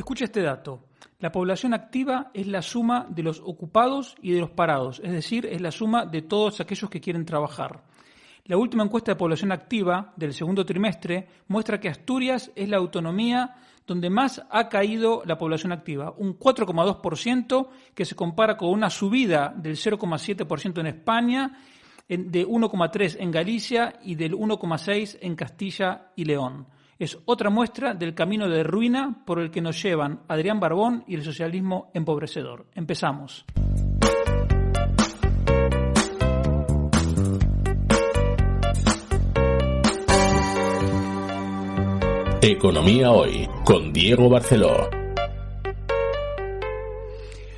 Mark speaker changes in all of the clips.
Speaker 1: Escucha este dato. La población activa es la suma de los ocupados y de los parados, es decir, es la suma de todos aquellos que quieren trabajar. La última encuesta de población activa del segundo trimestre muestra que Asturias es la autonomía donde más ha caído la población activa, un 4,2%, que se compara con una subida del 0,7% en España, de 1,3% en Galicia y del 1,6% en Castilla y León. Es otra muestra del camino de ruina por el que nos llevan Adrián Barbón y el socialismo empobrecedor. Empezamos.
Speaker 2: Economía Hoy, con Diego Barceló.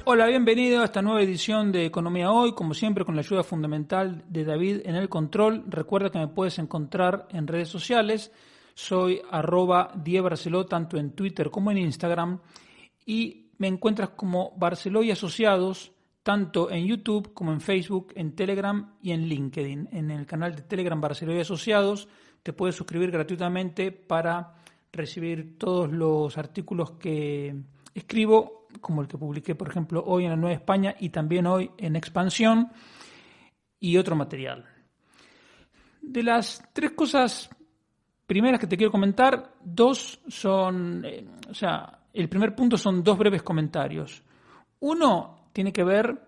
Speaker 1: Hola, bienvenido a esta nueva edición de Economía Hoy, como siempre con la ayuda fundamental de David en el control. Recuerda que me puedes encontrar en redes sociales. Soy @DieBarceló, tanto en Twitter como en Instagram, y me encuentras como Barceló y Asociados, tanto en YouTube como en Facebook, en Telegram y en LinkedIn. En el canal de Telegram Barceló y Asociados te puedes suscribir gratuitamente para recibir todos los artículos que escribo, como el que publiqué, por ejemplo, hoy en La Nueva España y también hoy en Expansión, y otro material. De las tres cosas primeras que te quiero comentar, dos son, el primer punto son dos breves comentarios. Uno tiene que ver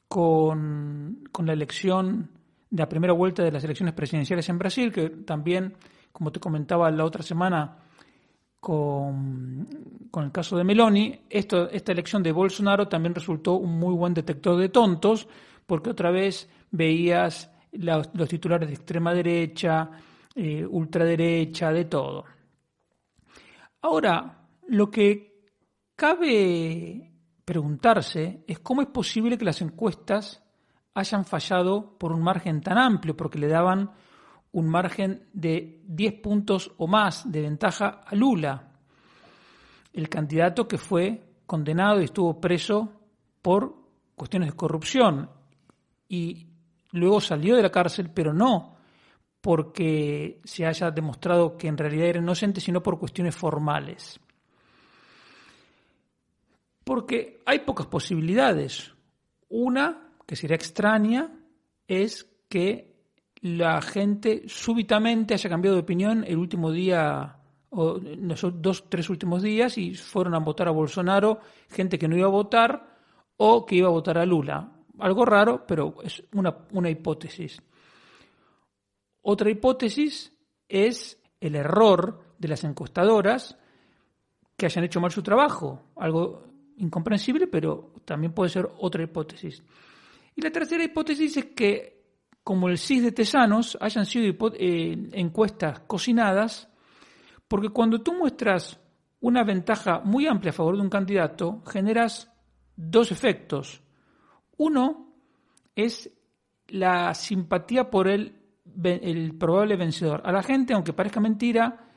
Speaker 1: con la elección de la primera vuelta de las elecciones presidenciales en Brasil, que también, como te comentaba la otra semana con el caso de Meloni, esta elección de Bolsonaro también resultó un muy buen detector de tontos, porque otra vez veías los titulares de extrema derecha, ultraderecha, de todo. Ahora, lo que cabe preguntarse es cómo es posible que las encuestas hayan fallado por un margen tan amplio, porque le daban un margen de 10 puntos o más de ventaja a Lula, el candidato que fue condenado y estuvo preso por cuestiones de corrupción y luego salió de la cárcel, pero no porque se haya demostrado que en realidad era inocente, sino por cuestiones formales. Porque hay pocas posibilidades. Una, que sería extraña, es que la gente súbitamente haya cambiado de opinión el último día, o los 2-3 últimos días, y fueron a votar a Bolsonaro, gente que no iba a votar o que iba a votar a Lula. Algo raro, pero es una hipótesis. Otra hipótesis es el error de las encuestadoras que hayan hecho mal su trabajo, algo incomprensible, pero también puede ser otra hipótesis. Y la tercera hipótesis es que, como el CIS de Tesanos, hayan sido encuestas cocinadas, porque cuando tú muestras una ventaja muy amplia a favor de un candidato, generas dos efectos. Uno es la simpatía por el probable vencedor. A la gente, aunque parezca mentira,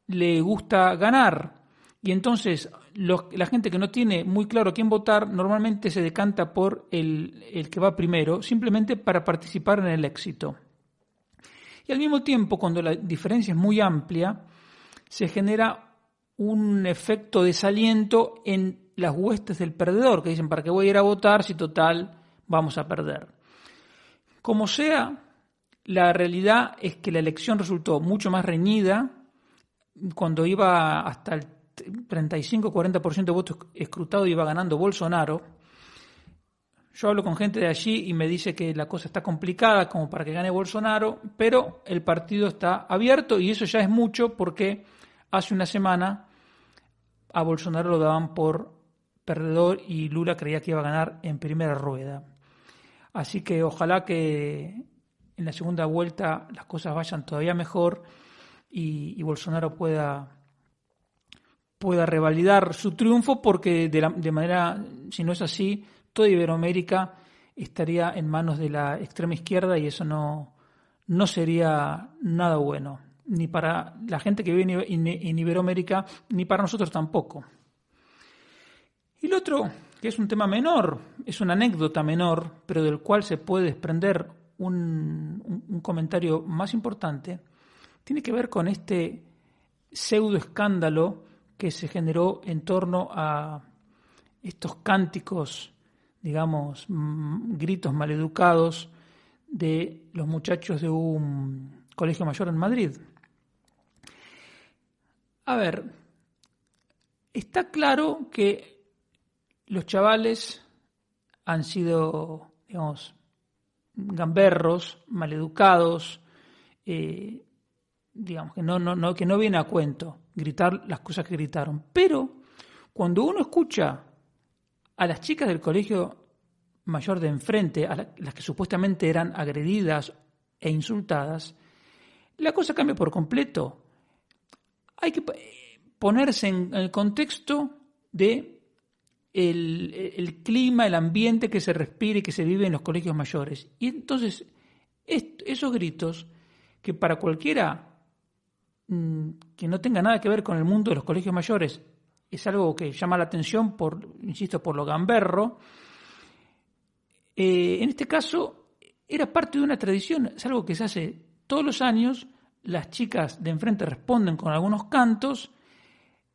Speaker 1: le gusta ganar. Y entonces la gente que no tiene muy claro a quién votar normalmente se decanta por el que va primero, simplemente para participar en el éxito. Y al mismo tiempo, cuando la diferencia es muy amplia, se genera un efecto desaliento en las huestes del perdedor, que dicen, ¿para qué voy a ir a votar si total vamos a perder? Como sea, la realidad es que la elección resultó mucho más reñida. Cuando iba hasta el 35-40% de votos escrutados, iba ganando Bolsonaro. Yo hablo con gente de allí y me dice que la cosa está complicada como para que gane Bolsonaro, pero el partido está abierto, y eso ya es mucho, porque hace una semana a Bolsonaro lo daban por perdedor y Lula creía que iba a ganar en primera rueda. Así que ojalá que en la segunda vuelta las cosas vayan todavía mejor y Bolsonaro pueda revalidar su triunfo, porque de manera, si no es así, toda Iberoamérica estaría en manos de la extrema izquierda, y eso no sería nada bueno, ni para la gente que vive en Iberoamérica, ni para nosotros tampoco. Y lo otro, que es un tema menor, es una anécdota menor, pero del cual se puede desprender un comentario más importante, tiene que ver con este pseudo escándalo que se generó en torno a estos cánticos, digamos, gritos maleducados de los muchachos de un colegio mayor en Madrid. A ver, está claro que los chavales han sido, digamos, gamberros, maleducados, digamos, que no viene a cuento gritar las cosas que gritaron. Pero cuando uno escucha a las chicas del colegio mayor de enfrente, a las que supuestamente eran agredidas e insultadas, la cosa cambia por completo. Hay que ponerse en el contexto de el clima, el ambiente que se respira y que se vive en los colegios mayores. Y entonces, esos gritos, que para cualquiera que no tenga nada que ver con el mundo de los colegios mayores, es algo que llama la atención por lo gamberro, en este caso era parte de una tradición, es algo que se hace todos los años. Las chicas de enfrente responden con algunos cantos,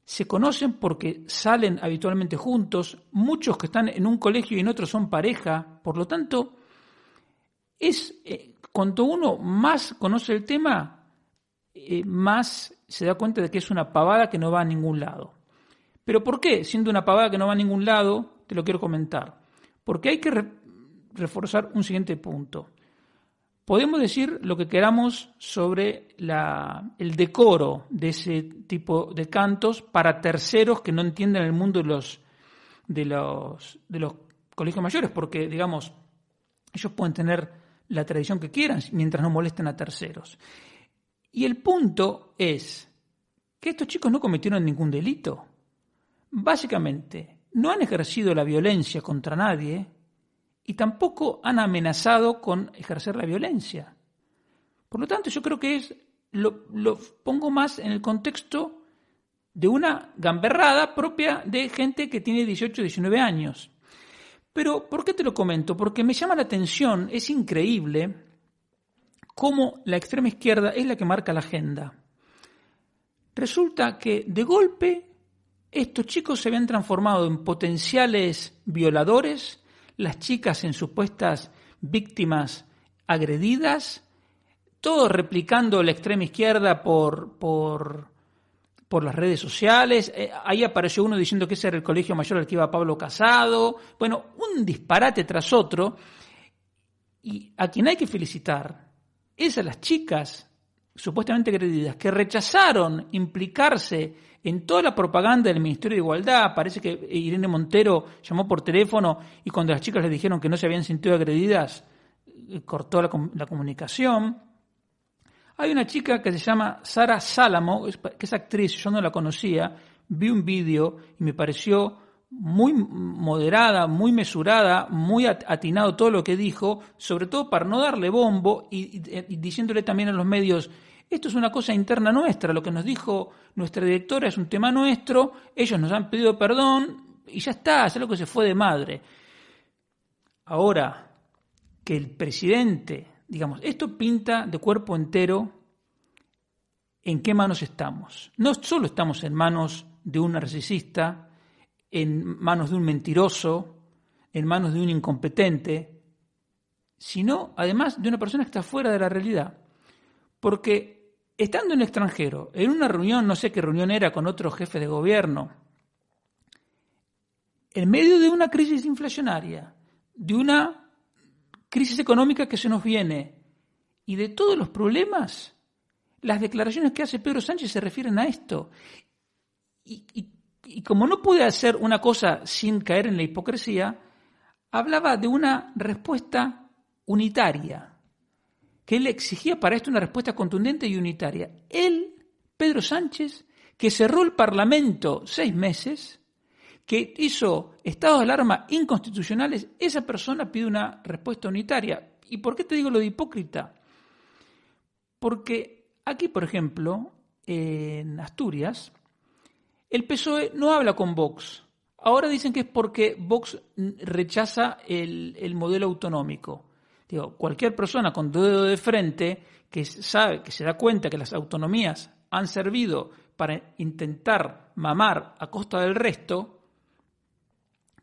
Speaker 1: se conocen porque salen habitualmente juntos, muchos que están en un colegio y en otro son pareja, por lo tanto, cuanto uno más conoce el tema, más se da cuenta de que es una pavada que no va a ningún lado. ¿Pero por qué? Siendo una pavada que no va a ningún lado, te lo quiero comentar. Porque hay que reforzar un siguiente punto. Podemos decir lo que queramos sobre el decoro de ese tipo de cantos para terceros que no entienden el mundo de los colegios mayores, porque, digamos, ellos pueden tener la tradición que quieran mientras no molesten a terceros. Y el punto es que estos chicos no cometieron ningún delito. Básicamente, no han ejercido la violencia contra nadie y tampoco han amenazado con ejercer la violencia. Por lo tanto, yo creo que lo pongo más en el contexto de una gamberrada propia de gente que tiene 18 o 19 años. Pero, ¿por qué te lo comento? Porque me llama la atención, es increíble cómo la extrema izquierda es la que marca la agenda. Resulta que, de golpe, estos chicos se habían transformado en potenciales violadores, las chicas en supuestas víctimas agredidas, todo replicando la extrema izquierda por las redes sociales. Ahí apareció uno diciendo que ese era el colegio mayor al que iba Pablo Casado. Bueno, un disparate tras otro. Y a quien hay que felicitar es a las chicas supuestamente agredidas que rechazaron implicarse en toda la propaganda del Ministerio de Igualdad. Parece que Irene Montero llamó por teléfono y cuando las chicas les dijeron que no se habían sentido agredidas, cortó la comunicación. Hay una chica que se llama Sara Salamo, que es actriz, yo no la conocía, vi un vídeo y me pareció muy moderada, muy mesurada, muy atinado todo lo que dijo, sobre todo para no darle bombo y diciéndole también a los medios: esto es una cosa interna nuestra, lo que nos dijo nuestra directora es un tema nuestro, ellos nos han pedido perdón y ya está, es algo que se fue de madre. Ahora, que el presidente, digamos, esto pinta de cuerpo entero en qué manos estamos. No solo estamos en manos de un narcisista, en manos de un mentiroso, en manos de un incompetente, sino además de una persona que está fuera de la realidad. Porque estando en el extranjero, en una reunión, no sé qué reunión era, con otro jefe de gobierno, en medio de una crisis inflacionaria, de una crisis económica que se nos viene y de todos los problemas, las declaraciones que hace Pedro Sánchez se refieren a esto. Y como no pude hacer una cosa sin caer en la hipocresía, hablaba de una respuesta unitaria, que él exigía para esto una respuesta contundente y unitaria. Él, Pedro Sánchez, que cerró el Parlamento 6 meses, que hizo estados de alarma inconstitucionales, esa persona pide una respuesta unitaria. ¿Y por qué te digo lo de hipócrita? Porque aquí, por ejemplo, en Asturias, el PSOE no habla con Vox. Ahora dicen que es porque Vox rechaza el modelo autonómico. Digo, cualquier persona con dedo de frente que sabe, que se da cuenta que las autonomías han servido para intentar mamar a costa del resto,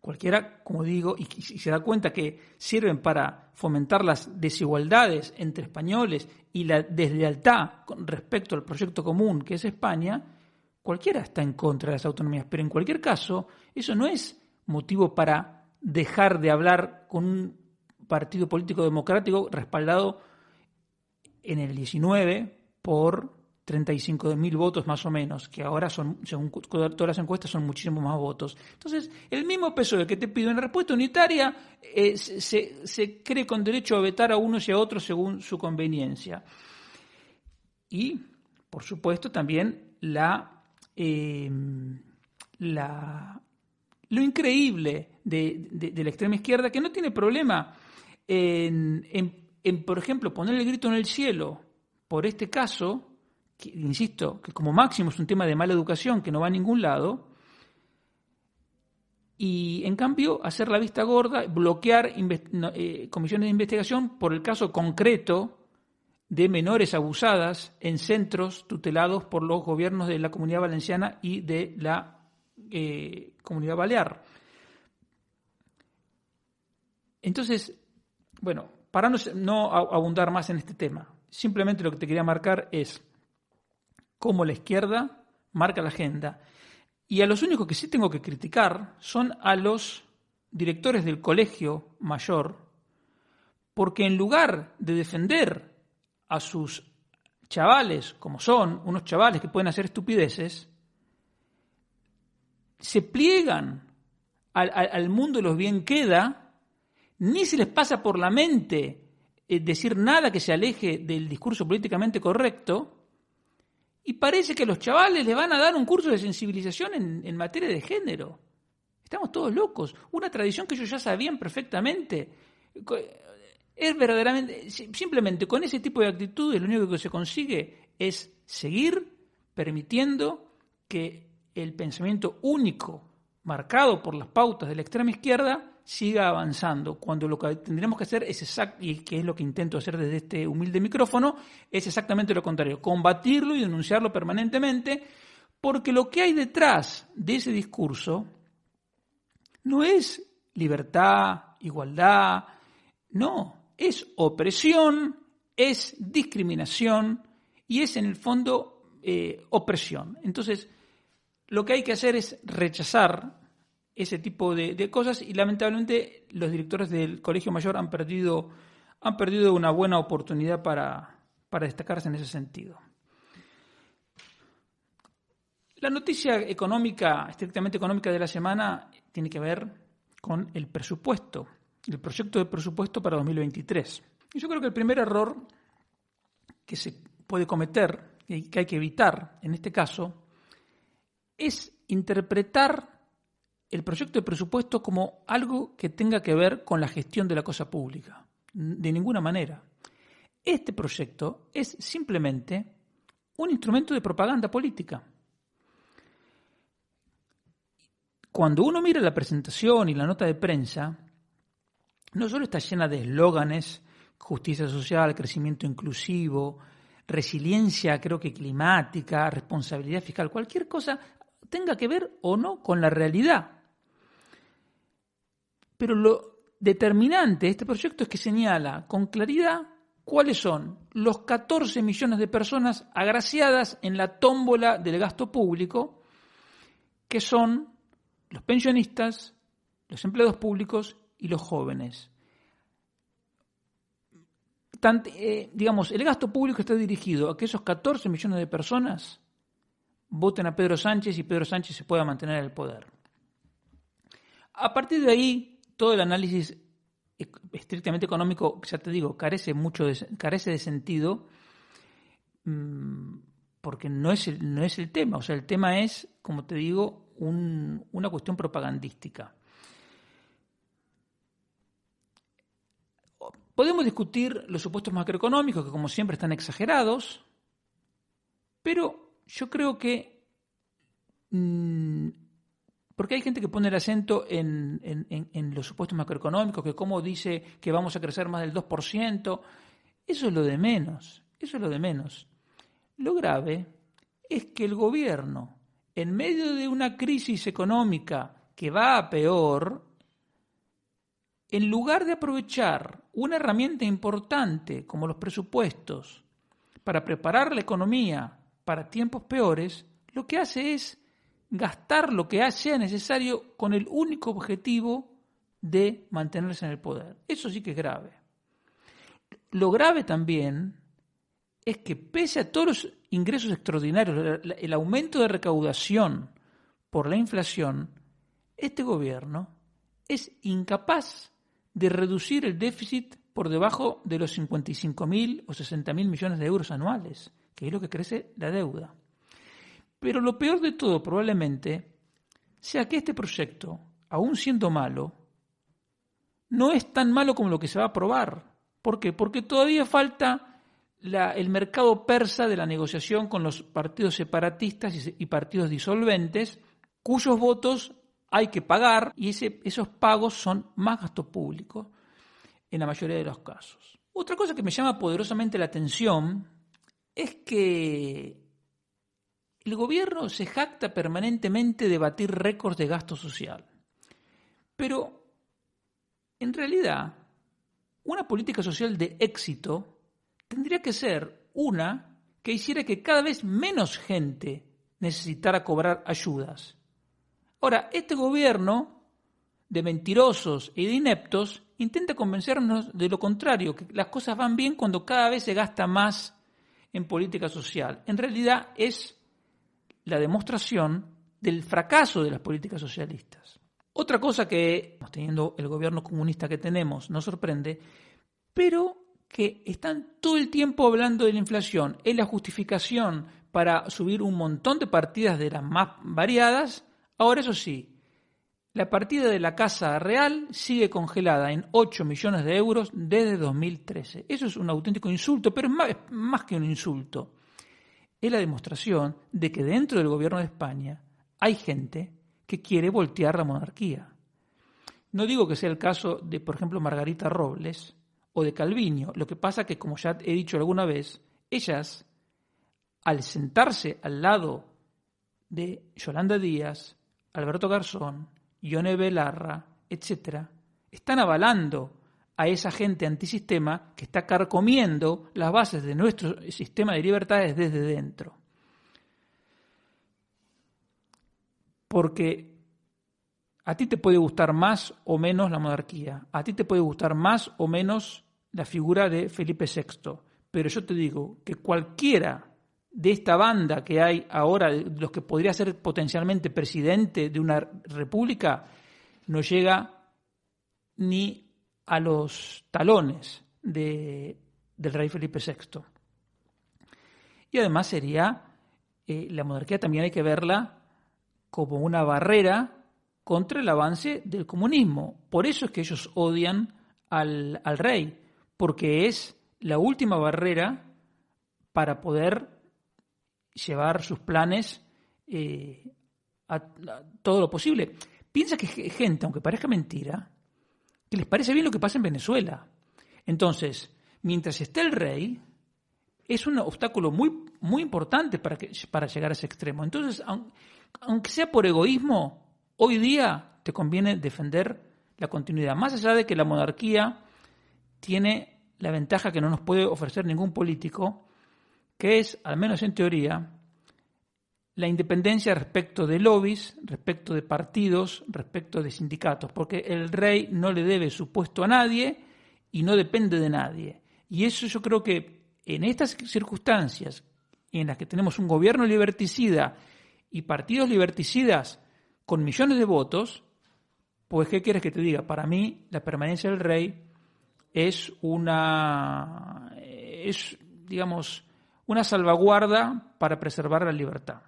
Speaker 1: cualquiera, como digo, y se da cuenta que sirven para fomentar las desigualdades entre españoles y la deslealtad con respecto al proyecto común que es España, cualquiera está en contra de las autonomías. Pero en cualquier caso, eso no es motivo para dejar de hablar con un partido político democrático respaldado en el 19 por 35.000 votos más o menos, que ahora son, según todas las encuestas, son muchísimos más votos. Entonces, el mismo PSOE que te pide una respuesta unitaria se cree con derecho a vetar a unos y a otros según su conveniencia. Y, por supuesto, también lo increíble de la extrema izquierda, que no tiene problema en, por ejemplo, poner el grito en el cielo por este caso, que, insisto, que como máximo es un tema de mala educación que no va a ningún lado, y en cambio hacer la vista gorda, bloquear comisiones de investigación por el caso concreto de menores abusadas en centros tutelados por los gobiernos de la Comunidad Valenciana y de la Comunidad Balear. Entonces, bueno, para no abundar más en este tema, simplemente lo que te quería marcar es cómo la izquierda marca la agenda. Y a los únicos que sí tengo que criticar son a los directores del colegio mayor, porque en lugar de defender a sus chavales, como son unos chavales que pueden hacer estupideces, se pliegan al mundo de los bien queda, ni se les pasa por la mente decir nada que se aleje del discurso políticamente correcto, y parece que a los chavales les van a dar un curso de sensibilización en materia de género. Estamos todos locos. Una tradición que ellos ya sabían perfectamente. Es verdaderamente, simplemente con ese tipo de actitudes lo único que se consigue es seguir permitiendo que el pensamiento único marcado por las pautas de la extrema izquierda siga avanzando, cuando lo que tendríamos que hacer es y que es lo que intento hacer desde este humilde micrófono, es exactamente lo contrario, combatirlo y denunciarlo permanentemente, porque lo que hay detrás de ese discurso no es libertad, igualdad, no, es opresión, es discriminación y es en el fondo opresión. Entonces, lo que hay que hacer es rechazar ese tipo de cosas y lamentablemente los directores del Colegio Mayor han perdido una buena oportunidad para destacarse en ese sentido. La noticia económica, estrictamente económica de la semana tiene que ver con el presupuesto, el proyecto de presupuesto para 2023. Y yo creo que el primer error que se puede cometer y que hay que evitar en este caso es interpretar el proyecto de presupuesto como algo que tenga que ver con la gestión de la cosa pública. De ninguna manera. Este proyecto es simplemente un instrumento de propaganda política. Cuando uno mira la presentación y la nota de prensa, no solo está llena de eslóganes, justicia social, crecimiento inclusivo, resiliencia, creo que climática, responsabilidad fiscal, cualquier cosa tenga que ver o no con la realidad. Pero lo determinante de este proyecto es que señala con claridad cuáles son los 14 millones de personas agraciadas en la tómbola del gasto público, que son los pensionistas, los empleados públicos y los jóvenes. El gasto público está dirigido a que esos 14 millones de personas voten a Pedro Sánchez y Pedro Sánchez se pueda mantener en el poder. A partir de ahí, todo el análisis estrictamente económico, ya te digo, carece de sentido, porque no es el tema. O sea, el tema es, como te digo, una cuestión propagandística. Podemos discutir los supuestos macroeconómicos, que como siempre están exagerados, pero yo creo que porque hay gente que pone el acento en los supuestos macroeconómicos, que cómo dice que vamos a crecer más del 2%, eso es lo de menos, Lo grave es que el gobierno, en medio de una crisis económica que va a peor, en lugar de aprovechar una herramienta importante como los presupuestos para preparar la economía para tiempos peores, lo que hace es gastar lo que sea necesario con el único objetivo de mantenerse en el poder. Eso sí que es grave. Lo grave también es que pese a todos los ingresos extraordinarios, el aumento de recaudación por la inflación, este gobierno es incapaz de reducir el déficit por debajo de los 55.000 o 60.000 millones de euros anuales, que es lo que crece la deuda. Pero lo peor de todo probablemente sea que este proyecto, aun siendo malo, no es tan malo como lo que se va a aprobar. ¿Por qué? Porque todavía falta el mercado persa de la negociación con los partidos separatistas y partidos disolventes, cuyos votos hay que pagar y esos pagos son más gasto público en la mayoría de los casos. Otra cosa que me llama poderosamente la atención es que el gobierno se jacta permanentemente de batir récords de gasto social. Pero, en realidad, una política social de éxito tendría que ser una que hiciera que cada vez menos gente necesitara cobrar ayudas. Ahora, este gobierno de mentirosos y de ineptos intenta convencernos de lo contrario, que las cosas van bien cuando cada vez se gasta más en política social. En realidad es la demostración del fracaso de las políticas socialistas. Otra cosa que, teniendo el gobierno comunista que tenemos, nos sorprende, pero que están todo el tiempo hablando de la inflación. Es la justificación para subir un montón de partidas de las más variadas. Ahora, eso sí, la partida de la Casa Real sigue congelada en 8 millones de euros desde 2013. Eso es un auténtico insulto, pero es más que un insulto. Es la demostración de que dentro del gobierno de España hay gente que quiere voltear la monarquía. No digo que sea el caso de, por ejemplo, Margarita Robles o de Calviño. Lo que pasa es que, como ya he dicho alguna vez, ellas, al sentarse al lado de Yolanda Díaz, Alberto Garzón, Ione Belarra, etc., están avalando a esa gente antisistema que está carcomiendo las bases de nuestro sistema de libertades desde dentro. Porque a ti te puede gustar más o menos la monarquía, a ti te puede gustar más o menos la figura de Felipe VI, pero yo te digo que cualquiera de esta banda que hay ahora, de los que podría ser potencialmente presidente de una república, no llega ni a los talones del rey Felipe VI. Y además sería, la monarquía también hay que verla como una barrera contra el avance del comunismo. Por eso es que ellos odian al rey, porque es la última barrera para poder llevar sus planes a todo lo posible. Piensa que hay gente, aunque parezca mentira, que les parece bien lo que pasa en Venezuela. Entonces, mientras esté el rey, es un obstáculo muy, muy importante para llegar a ese extremo. Entonces, aunque sea por egoísmo, hoy día te conviene defender la continuidad. Más allá de que la monarquía tiene la ventaja que no nos puede ofrecer ningún político, que es, al menos en teoría, la independencia respecto de lobbies, respecto de partidos, respecto de sindicatos, porque el rey no le debe su puesto a nadie y no depende de nadie. Y eso yo creo que en estas circunstancias en las que tenemos un gobierno liberticida y partidos liberticidas con millones de votos, pues ¿qué quieres que te diga? Para mí la permanencia del rey es digamos, una salvaguarda para preservar la libertad.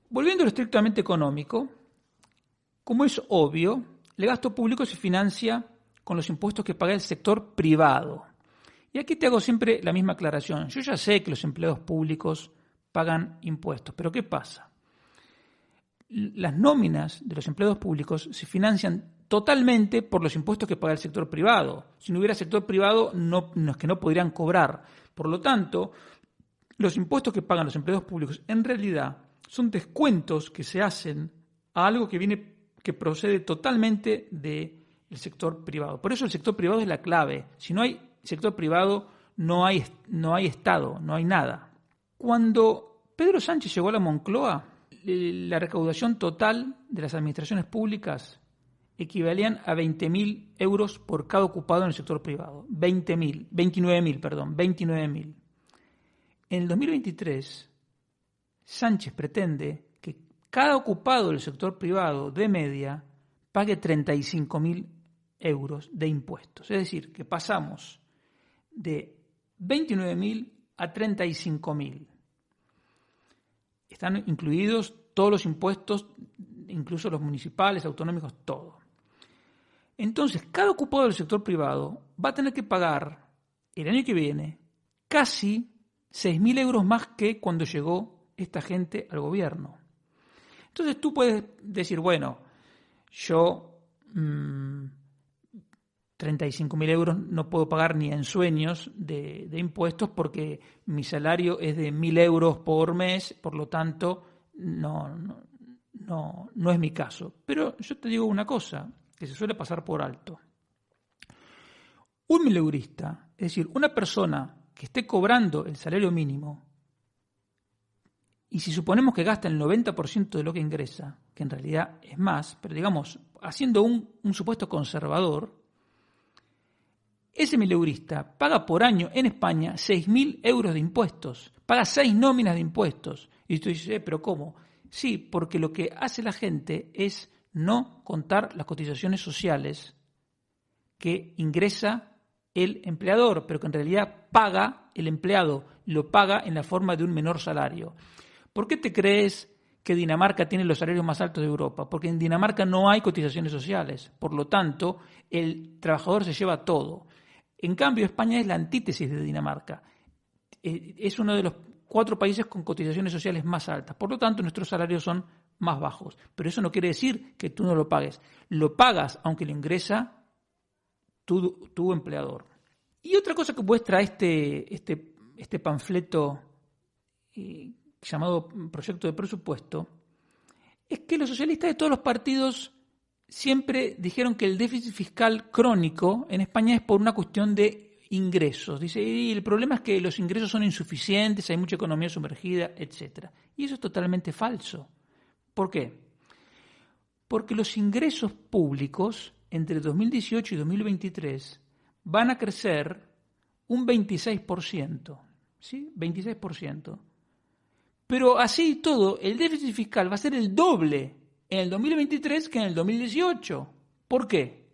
Speaker 1: Volviendo a lo estrictamente económico, como es obvio, el gasto público se financia con los impuestos que paga el sector privado. Y aquí te hago siempre la misma aclaración. Yo ya sé que los empleados públicos pagan impuestos, pero ¿qué pasa? Las nóminas de los empleados públicos se financian totalmente por los impuestos que paga el sector privado. Si no hubiera sector privado, no es que no podrían cobrar. Por lo tanto, los impuestos que pagan los empleados públicos en realidad son descuentos que se hacen a algo que procede totalmente del sector privado. Por eso el sector privado es la clave. Si no hay sector privado, no hay Estado, no hay nada. Cuando Pedro Sánchez llegó a la Moncloa, la recaudación total de las administraciones públicas equivalían a 20.000 euros por cada ocupado en el sector privado. 29.000. En el 2023, Sánchez pretende que cada ocupado del sector privado de media pague 35.000 euros de impuestos. Es decir, que pasamos de 29.000 a 35.000. Están incluidos todos los impuestos, incluso los municipales, autonómicos, todo. Entonces, cada ocupado del sector privado va a tener que pagar el año que viene casi 6.000 euros más que cuando llegó esta gente al gobierno. Entonces tú puedes decir, bueno, yo 35.000 euros no puedo pagar ni en sueños de impuestos porque mi salario es de 1.000 euros por mes, por lo tanto no es mi caso. Pero yo te digo una cosa que se suele pasar por alto. Un mileurista, es decir, una persona que esté cobrando el salario mínimo, y si suponemos que gasta el 90% de lo que ingresa, que en realidad es más, pero digamos, haciendo un supuesto conservador, ese mileurista paga por año en España 6.000 euros de impuestos, paga 6 nóminas de impuestos. Y tú dices, ¿pero cómo? Sí, porque lo que hace la gente es no contar las cotizaciones sociales que ingresa el empleador, pero que en realidad paga el empleado, lo paga en la forma de un menor salario. ¿Por qué te crees que Dinamarca tiene los salarios más altos de Europa? Porque en Dinamarca no hay cotizaciones sociales, por lo tanto, el trabajador se lleva todo. En cambio, España es la antítesis de Dinamarca. Es uno de los 4 países con cotizaciones sociales más altas, por lo tanto, nuestros salarios son más bajos. Pero eso no quiere decir que tú no lo pagues. Lo pagas aunque lo ingresa tu empleador. Y otra cosa que muestra este panfleto llamado Proyecto de Presupuesto es que los socialistas de todos los partidos siempre dijeron que el déficit fiscal crónico en España es por una cuestión de ingresos. Dice, y el problema es que los ingresos son insuficientes, hay mucha economía sumergida, etc. Y eso es totalmente falso. ¿Por qué? Porque los ingresos públicos entre 2018 y 2023 van a crecer un 26%, ¿sí? 26%. Pero así y todo, el déficit fiscal va a ser el doble en el 2023 que en el 2018. ¿Por qué?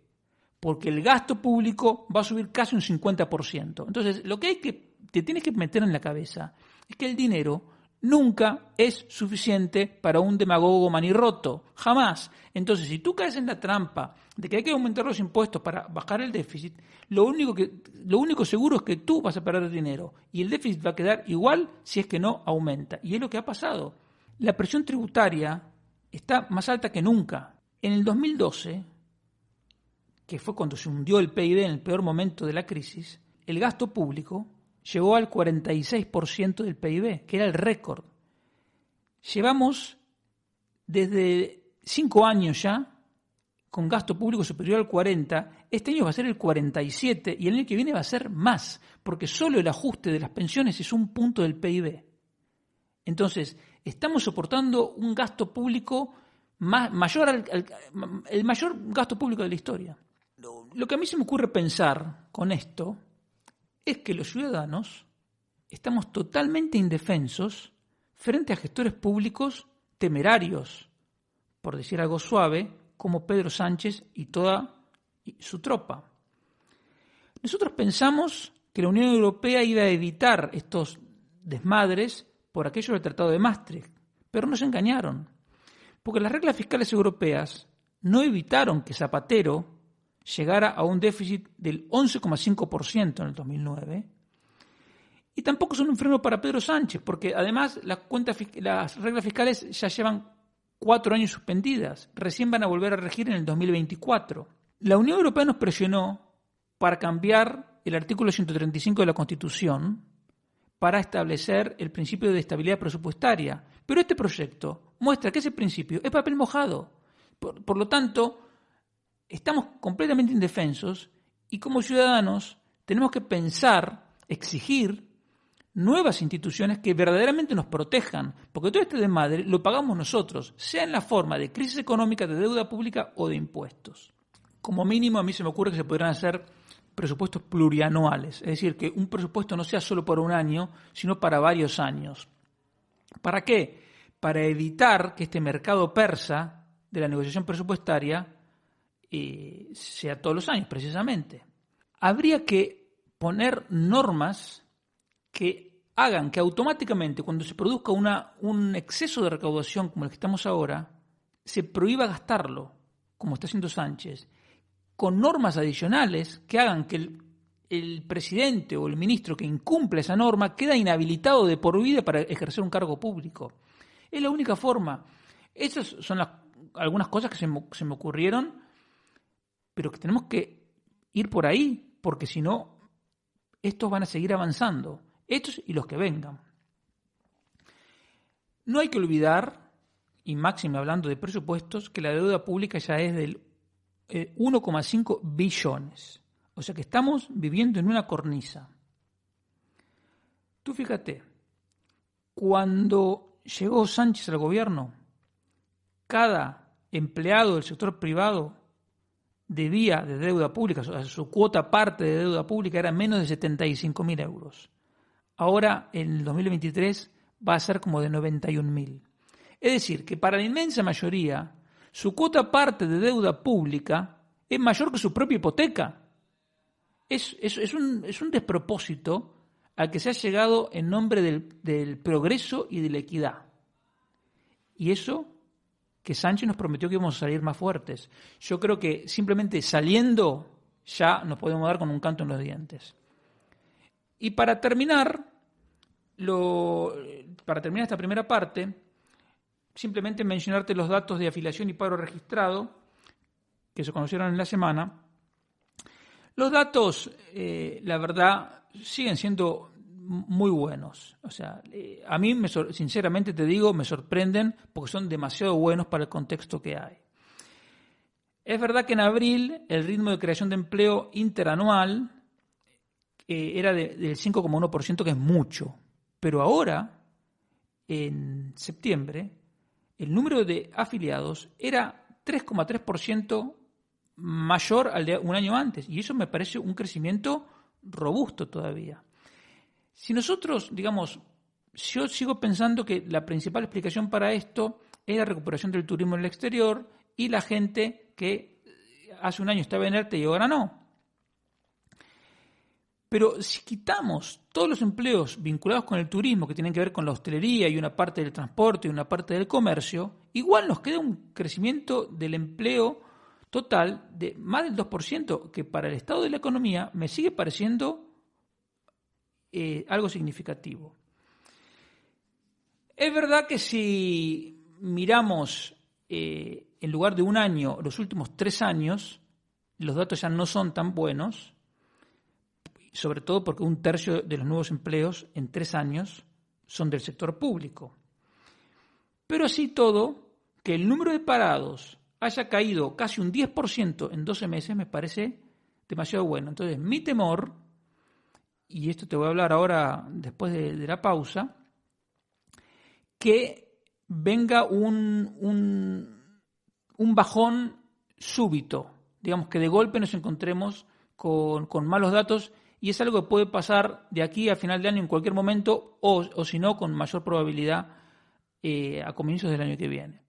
Speaker 1: Porque el gasto público va a subir casi un 50%. Entonces, lo que te tienes que meter en la cabeza es que el dinero nunca es suficiente para un demagogo manirroto, jamás. Entonces, si tú caes en la trampa de que hay que aumentar los impuestos para bajar el déficit, lo único seguro es que tú vas a perder dinero y el déficit va a quedar igual si es que no aumenta. Y es lo que ha pasado. La presión tributaria está más alta que nunca. En el 2012, que fue cuando se hundió el PIB en el peor momento de la crisis, el gasto público llegó al 46% del PIB, que era el récord. Llevamos desde 5 años ya con gasto público superior al 40%, este año va a ser el 47% y el año que viene va a ser más, porque solo el ajuste de las pensiones es un punto del PIB. Entonces, estamos soportando un gasto público mayor el mayor gasto público de la historia. Lo que a mí se me ocurre pensar con esto es que los ciudadanos estamos totalmente indefensos frente a gestores públicos temerarios, por decir algo suave, como Pedro Sánchez y toda su tropa. Nosotros pensamos que la Unión Europea iba a evitar estos desmadres por aquello del Tratado de Maastricht, pero nos engañaron, porque las reglas fiscales europeas no evitaron que Zapatero llegara a un déficit del 11,5% en el 2009, y tampoco son un freno para Pedro Sánchez, porque además las reglas fiscales ya llevan 4 años suspendidas, recién van a volver a regir en el 2024. La Unión Europea nos presionó para cambiar el artículo 135 de la Constitución para establecer el principio de estabilidad presupuestaria. Pero este proyecto muestra que ese principio es papel mojado. Por lo tanto, estamos completamente indefensos y como ciudadanos tenemos que pensar, exigir nuevas instituciones que verdaderamente nos protejan, porque todo este desmadre lo pagamos nosotros, sea en la forma de crisis económica, de deuda pública o de impuestos. Como mínimo a mí se me ocurre que se podrán hacer presupuestos plurianuales, es decir, que un presupuesto no sea solo por un año, sino para varios años. ¿Para qué? Para evitar que este mercado persa de la negociación presupuestaria sea todos los años, precisamente. Habría que poner normas que hagan que automáticamente cuando se produzca un exceso de recaudación como el que estamos ahora, se prohíba gastarlo, como está haciendo Sánchez, con normas adicionales que hagan que el presidente o el ministro que incumple esa norma queda inhabilitado de por vida para ejercer un cargo público. Es la única forma. Esas son algunas cosas que se me ocurrieron, pero que tenemos que ir por ahí, porque si no, estos van a seguir avanzando. Estos y los que vengan. No hay que olvidar, y máxime hablando de presupuestos, que la deuda pública ya es del 1,5 billones. O sea que estamos viviendo en una cornisa. Tú fíjate, cuando llegó Sánchez al gobierno, cada empleado del sector privado debía de deuda pública, o sea, su cuota parte de deuda pública era menos de 75.000 euros. Ahora, en el 2023, va a ser como de 91.000. Es decir, que para la inmensa mayoría, su cuota parte de deuda pública es mayor que su propia hipoteca. Es un despropósito al que se ha llegado en nombre del progreso y de la equidad. Y eso que Sánchez nos prometió que íbamos a salir más fuertes. Yo creo que simplemente saliendo ya nos podemos dar con un canto en los dientes. Y para terminar esta primera parte, simplemente mencionarte los datos de afiliación y paro registrado que se conocieron en la semana. Los datos, la verdad, siguen siendo muy buenos. O sea, a mí, sinceramente te digo, me sorprenden porque son demasiado buenos para el contexto que hay. Es verdad que en abril el ritmo de creación de empleo interanual era del 5,1%, que es mucho. Pero ahora, en septiembre, el número de afiliados era 3,3% mayor al de un año antes. Y eso me parece un crecimiento robusto todavía. Si nosotros, yo sigo pensando que la principal explicación para esto es la recuperación del turismo en el exterior y la gente que hace un año estaba en ERTE y ahora no. Pero si quitamos todos los empleos vinculados con el turismo, que tienen que ver con la hostelería y una parte del transporte y una parte del comercio, igual nos queda un crecimiento del empleo total de más del 2%, que para el estado de la economía me sigue pareciendo algo significativo. Es verdad que si miramos en lugar de un año, los últimos 3 años, los datos ya no son tan buenos, sobre todo porque 1/3 de los nuevos empleos en 3 años son del sector público. Pero así todo, que el número de parados haya caído casi un 10% en 12 meses me parece demasiado bueno. Entonces, mi temor, y esto te voy a hablar ahora después de la pausa, que venga un bajón súbito, digamos que de golpe nos encontremos con malos datos, y es algo que puede pasar de aquí a final de año en cualquier momento, o si no, con mayor probabilidad a comienzos del año que viene.